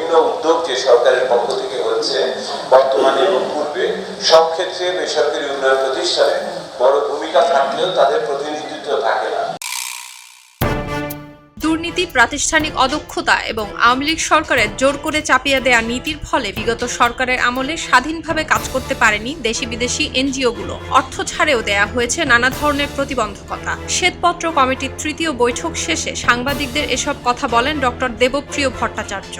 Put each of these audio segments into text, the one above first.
বিভিন্ন উদ্যোগ যে সরকারের পক্ষ থেকে হচ্ছে বর্তমানে এবং পূর্বে, সব ক্ষেত্রে বেসরকারি উন্নয়ন প্রতিষ্ঠানে বড় ভূমিকা থাকলেও তাদের প্রতিনিধিত্ব থাকে না। দুর্নীতি, প্রাতিষ্ঠানিক অদক্ষতা এবং আওয়ামী লীগ সরকারের জোর করে চাপিয়ে দেয়া নীতির ফলে বিগত সরকারের আমলে স্বাধীনভাবে কাজ করতে পারেনি দেশি বিদেশি এনজিওগুলো। অর্থ ছাড়েও দেয়া হয়েছে নানা ধরনের প্রতিবন্ধকতা। শ্বেতপত্র কমিটির তৃতীয় বৈঠক শেষে সাংবাদিকদের এসব কথা বলেন ডক্টর দেবপ্রিয় ভট্টাচার্য।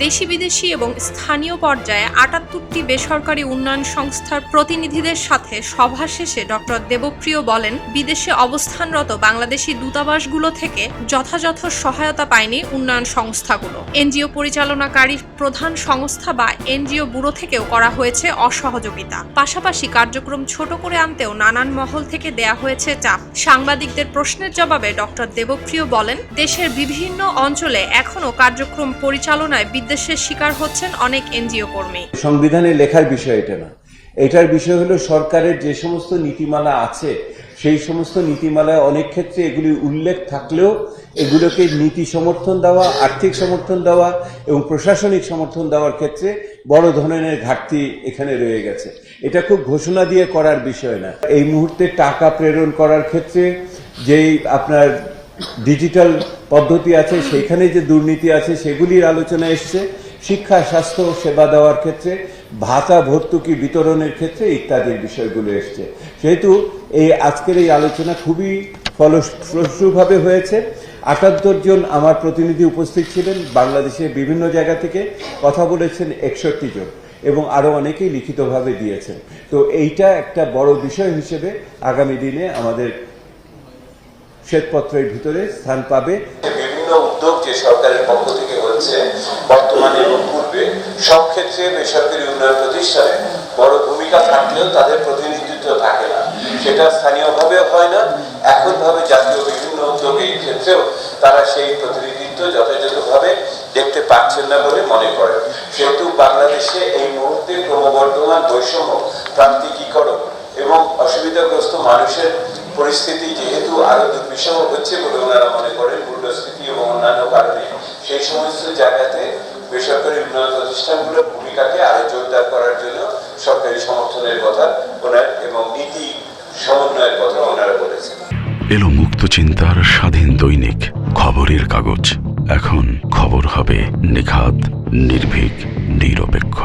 দেশি বিদেশি এবং স্থানীয় পর্যায়ে ৭৮টি বেসরকারি উন্নয়ন সংস্থার প্রতিনিধিদের সাথে সভা শেষে ডক্টর দেবপ্রিয় বলেন, বিদেশে অবস্থানরত বাংলাদেশি দূতাবাসগুলো থেকে যথাযথ সহায়তা পায়নি উন্নয়ন সংস্থাগুলো। এনজিও পরিচালনাকারী প্রধান সংস্থা বা এনজিও ব্যুরো থেকেও করা হয়েছে অসহযোগিতা। পাশাপাশি কার্যক্রম ছোট করে আনতেও নানান মহল থেকে দেয়া হয়েছে চাপ। সাংবাদিকদের প্রশ্নের জবাবে ডক্টর দেবপ্রিয় বলেন, দেশের বিভিন্ন অঞ্চলে এখনো কার্যক্রম পরিচালনায় দেশের শিকার হচ্ছেন অনেক এনজিও কর্মী। সংবিধানে লেখার বিষয় এটা না, এটার বিষয় হলো সরকারের যে সমস্ত নীতিমালা আছে সেই সমস্ত নীতিমালায় অনেক ক্ষেত্রে এগুলি উল্লেখ থাকলেও এগুলোকে নীতি সমর্থন দেওয়া, আর্থিক সমর্থন দেওয়া এবং প্রশাসনিক সমর্থন দেওয়ার ক্ষেত্রে বড় ধরনের ঘাটতি এখানে রয়ে গেছে। এটা খুব ঘোষণা দিয়ে করার বিষয় না। এই মুহূর্তে টাকা প্রেরণ করার ক্ষেত্রে যেই আপনার ডিজিটাল পদ্ধতি আছে সেখানে যে দুর্নীতি আছে সেগুলির আলোচনা এসছে, শিক্ষা, স্বাস্থ্য সেবা দেওয়ার ক্ষেত্রে, ভাতা ভর্তুকি বিতরণের ক্ষেত্রে ইত্যাদির বিষয়গুলো এসছে। সেহেতু আজকের এই আলোচনা খুবই ফলপ্রসূভাবে হয়েছে। ৭৮ জন আমার প্রতিনিধি উপস্থিত ছিলেন, বাংলাদেশের বিভিন্ন জায়গা থেকে কথা বলেছেন ৬১ জন এবং আরো অনেকেই লিখিতভাবে দিয়েছেন। তো এইটা একটা বড় বিষয় হিসেবে আগামী দিনে আমাদের শ্বেতপত্রের ভিতরে স্থান পাবে। বিভিন্ন উদ্যোগ যে সরকারের পক্ষ থেকে হচ্ছে বর্তমানে এবং পূর্বে, সব ক্ষেত্রে বেসরকারি উন্নয়ন প্রতিষ্ঠানে বড় ভূমিকা থাকলেও তাদের প্রতিনিধিত্ব থাকে না। সেটা স্থানীয়ভাবেও হয় না, এখনভাবে জাতীয় বিভিন্ন উদ্যোগের ক্ষেত্রেও তারা সেই প্রতিনিধিত্ব যথাযথভাবে দেখতে পাচ্ছেন না বলে মনে করেন। সেহেতু বাংলাদেশে এই মুহূর্তে ক্রমবর্ধমান বৈষম্য, প্রান্তিকীকরণ এবং অসুবিধাগ্রস্ত মানুষের পরিস্থিতি যেহেতু আরো দুর্বিষহ হচ্ছে বলে ওনারা মনে করেন, মূল্যস্ফীতি এবং অন্যান্য কারণে, সেই সমস্ত জায়গাতে বেসরকারি উন্নয়ন প্রতিষ্ঠানগুলোর ভূমিকাকে আরো জোরদার করার জন্য সরকারি সমর্থনের কথা ওনার এবং নীতি সমন্বয়ের কথা ওনারা বলেছেন। এলো মুক্ত চিন্তার স্বাধীন দৈনিক খবরের কাগজ। এখন খবর হবে নিখাত, নির্ভীক, নিরপেক্ষ।